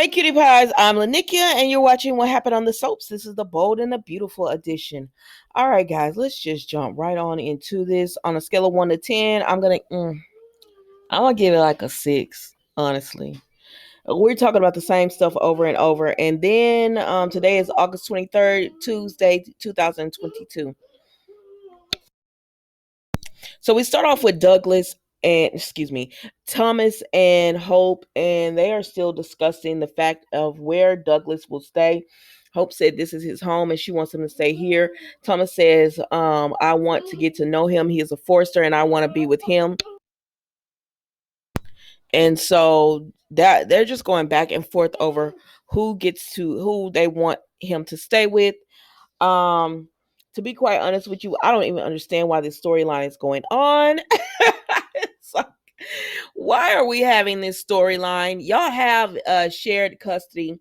Hey, cutie pies, I'm Lanikia, and you're watching What Happened on the Soaps. This is the Bold and the Beautiful edition. All right, guys, let's just jump right on into this. On a scale of 1 to 10, I'm gonna give it like a 6, honestly. We're talking about the same stuff over and over. And then today is August 23rd, Tuesday, 2022. So we start off with Thomas and Hope, and they are still discussing the fact of where Douglas will stay. Hope said this is his home and she wants him to stay here. Thomas says, I want to get to know him. He is a Forster and I want to be with him. And so that they're just going back and forth over who they want him to stay with. Um, to be quite honest with you, I don't even understand why this storyline is going on. It's like, why are we having this storyline? Y'all have shared custody.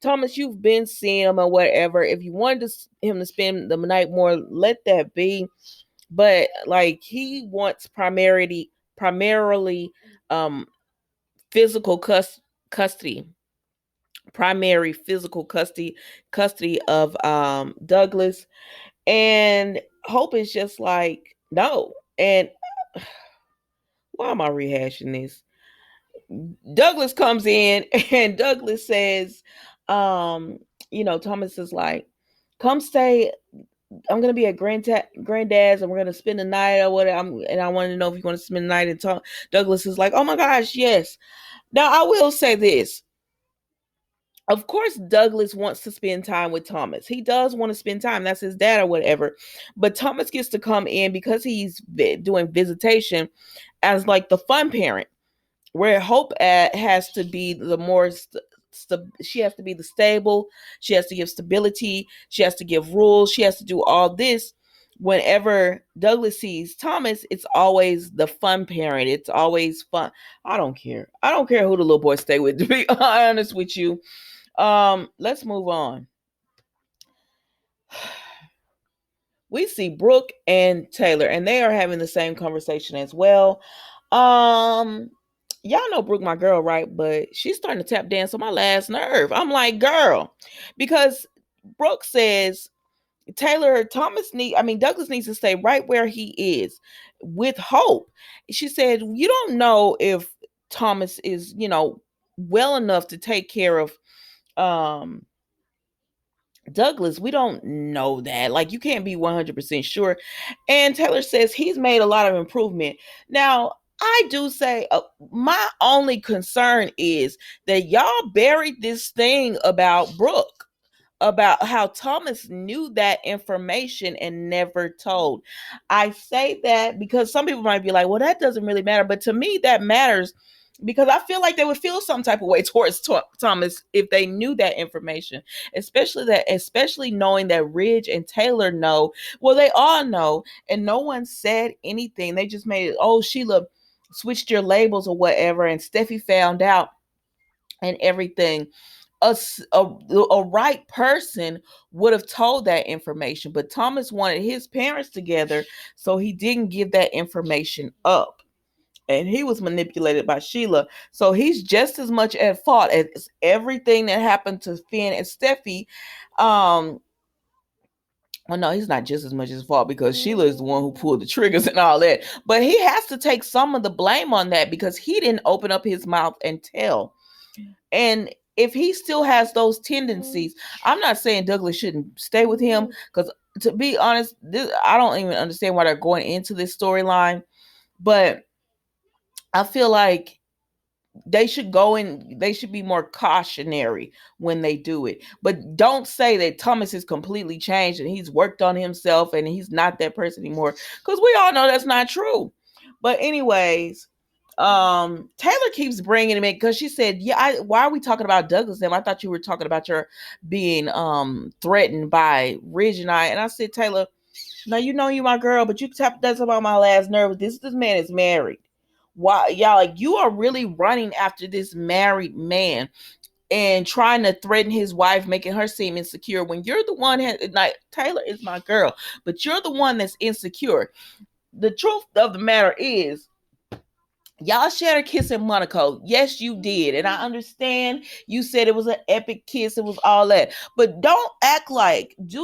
Thomas, you've been seeing him or whatever. If you wanted him to spend the night more, let that be. But like he wants primarily um physical custody, primary physical custody of Douglas. And Hope is just like, no. And why am I rehashing this? Douglas comes in and Douglas says, um, Thomas is like, come stay. I'm gonna be at granddad's and we're gonna spend the night or whatever. And I want to know if you want to spend the night. And Douglas is like, oh my gosh, yes. Now I will say this. Of course, Douglas wants to spend time with Thomas. He does want to spend time. That's his dad or whatever. But Thomas gets to come in because he's doing visitation as like the fun parent, where Hope has to be the more she has to be the stable. She has to give stability. She has to give rules. She has to do all this. Whenever Douglas sees Thomas, it's always the fun parent. It's always fun. I don't care. I don't care who the little boy stay with, to be honest with you. Let's move on. We see Brooke and Taylor, and they are having the same conversation as well. Y'all know Brooke, my girl, right? But she's starting to tap dance on my last nerve. I'm like, girl, because Brooke says Douglas needs to stay right where he is with Hope. She said, you don't know if Thomas is, well enough to take care of um Douglas. We don't know that. Like, you can't be 100% sure. And Taylor says he's made a lot of improvement. Now, I do say my only concern is that y'all buried this thing about Brooke, about how Thomas knew that information and never told. I say that because some people might be like, well, that doesn't really matter. But to me, that matters because I feel like they would feel some type of way towards Thomas if they knew that information, especially knowing that Ridge and Taylor know. Well, they all know, and no one said anything. They just made it, oh, Sheila switched your labels or whatever, and Steffi found out and everything. A right person would have told that information, but Thomas wanted his parents together, so he didn't give that information up. And he was manipulated by Sheila. So he's just as much at fault as everything that happened to Finn and Steffi. Well, no, he's not just as much as fault because Sheila is the one who pulled the triggers and all that. But he has to take some of the blame on that because he didn't open up his mouth and tell. And if he still has those tendencies, I'm not saying Douglas shouldn't stay with him because, to be honest, I don't even understand why they're going into this storyline. But I feel like they should be more cautionary when they do it. But don't say that Thomas has completely changed and he's worked on himself and he's not that person anymore, because we all know that's not true. But anyways, Taylor keeps bringing him in because she said, why are we talking about Douglas then? I thought you were talking about your being threatened by Ridge and I said, Taylor, now you know you my girl, but you tapped that's about my last nerve. This man is married. Why y'all, like, you are really running after this married man and trying to threaten his wife, making her seem insecure when you're the one like, Taylor is my girl, but you're the one that's insecure. The truth of the matter is Y'all shared a kiss in Monaco. Yes, you did. And I understand you said it was an epic kiss. It was all that. But do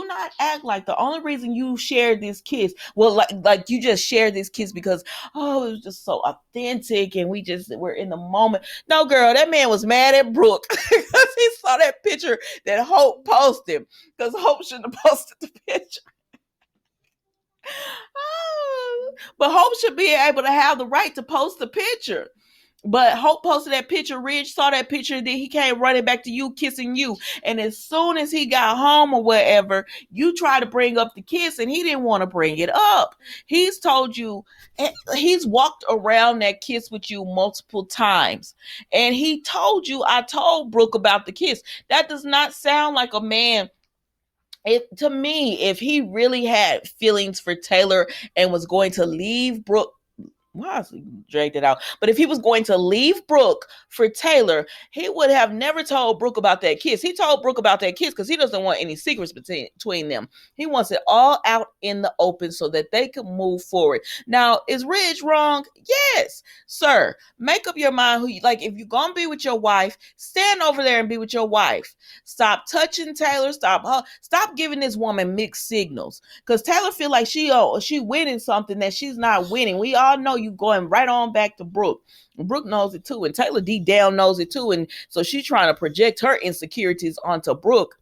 not act like the only reason you shared this kiss, well, like you just shared this kiss because, oh, it was just so authentic and we just were in the moment. No, girl, that man was mad at Brooke because he saw that picture that Hope posted because Hope shouldn't have posted the picture. But Hope should be able to have the right to post the picture. But Hope posted that picture. Ridge saw that picture. Then he came running back to you, kissing you. And as soon as he got home or whatever, you tried to bring up the kiss and he didn't want to bring it up. He's told you, he's walked around that kiss with you multiple times. And he told you, I told Brooke about the kiss. That does not sound like a man. To me, if he really had feelings for Taylor and was going to leave Brooke, why else dragged it out? But if he was going to leave Brooke for Taylor, he would have never told Brooke about that kiss. He told Brooke about that kiss because he doesn't want any secrets between them. He wants it all out in the open so that they can move forward. Now, is Ridge wrong? Yes, sir. Make up your mind who you like. If you're gonna be with your wife, stand over there and be with your wife. Stop touching Taylor. Stop giving this woman mixed signals. Because Taylor feel like she winning something that she's not winning. We all know you going right on back to Brooke. Brooke knows it too, and Taylor deep down knows it too, and so she's trying to project her insecurities onto Brooke.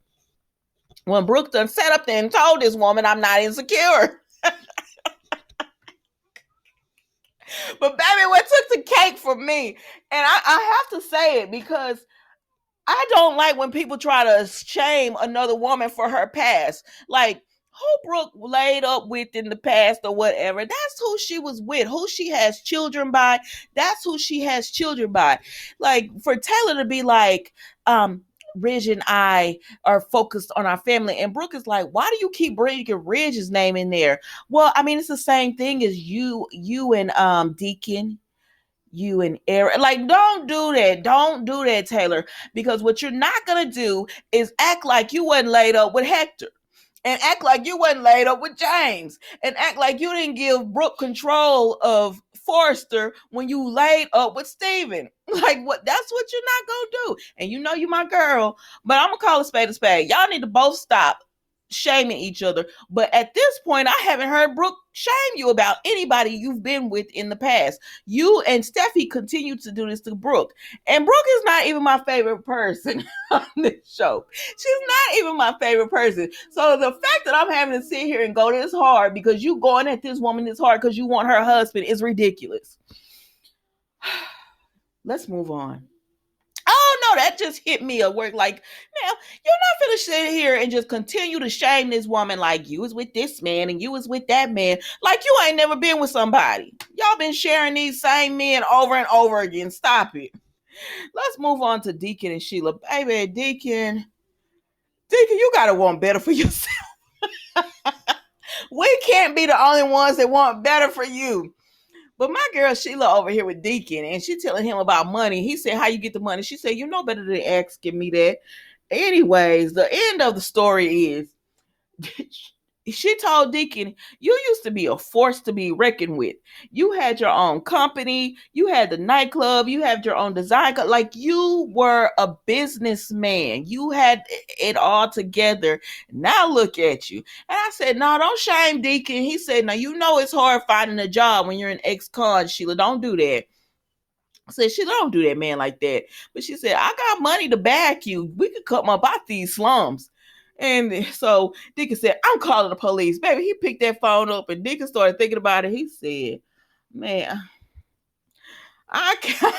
When Brooke done sat up there and told this woman, "I'm not insecure." But baby, what took the cake for me, and I have to say it because I don't like when people try to shame another woman for her past. Like, who Brooke laid up with in the past or whatever, that's who she was with, who she has children by. That's who she has children by. Like, for Taylor to be like, Ridge and I are focused on our family. And Brooke is like, why do you keep bringing Ridge's name in there? Well, I mean, it's the same thing as you and Deacon, you and Eric. Like, don't do that. Don't do that, Taylor. Because what you're not gonna do is act like you wasn't laid up with Hector. And act like you wasn't laid up with James. And act like you didn't give Brooke control of Forrester when you laid up with Steven. Like, what? That's what you're not gonna do. And you know you my girl, but I'm gonna call a spade a spade. Y'all need to both stop shaming each other. But at this point, I haven't heard Brooke shame you about anybody you've been with in the past. You and Steffi continue to do this to Brooke. And Brooke is not even my favorite person on this show. She's not even my favorite person. So the fact that I'm having to sit here and go this hard because you going at this woman this hard because you want her husband is ridiculous. Let's move on. Oh no, that just hit me at work. Like, now you're not gonna sit here and just continue to shame this woman like you was with this man and you was with that man. Like you ain't never been with somebody. Y'all been sharing these same men over and over again. Stop it. Let's move on to Deacon and Sheila. Baby, Deacon, you gotta want better for yourself. We can't be the only ones that want better for you. But my girl Sheila over here with Deacon, and she telling him about money. He said, "How you get the money?" She said, "You know better than asking me that." Anyways, the end of the story is she told Deacon, "You used to be a force to be reckoned with. You had your own company, you had the nightclub, you had your own design. Like you were a businessman. You had it all together. Now look at you." And I said, "No, don't shame Deacon." He said, "Now you know it's hard finding a job when you're an ex-con, Sheila. Don't do that." I said, "Sheila, don't do that, man, like that." But she said, "I got money to back you. We could come up out these slums." And so Deacon said, "I'm calling the police." Baby, he picked that phone up and Deacon started thinking about it. He said, "Man, I can't."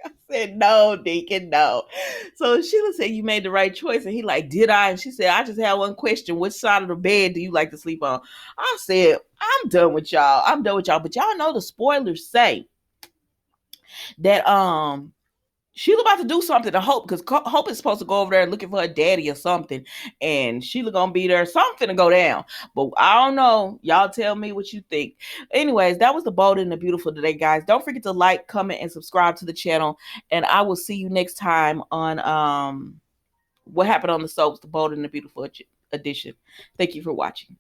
I said, "No, Deacon, no." So Sheila said, "You made the right choice." And he like, "Did I?" And she said, "I just had one question. Which side of the bed do you like to sleep on?" I said, "I'm done with y'all. I'm done with y'all." But y'all know the spoilers say that Sheila about to do something to Hope because Hope is supposed to go over there looking for her daddy or something, and Sheila gonna be there. Something to go down, but I don't know. Y'all tell me what you think. Anyways, that was the Bold and the Beautiful today, guys. Don't forget to like, comment, and subscribe to the channel, and I will see you next time on What Happened on the Soaps, the Bold and the Beautiful edition. Thank you for watching.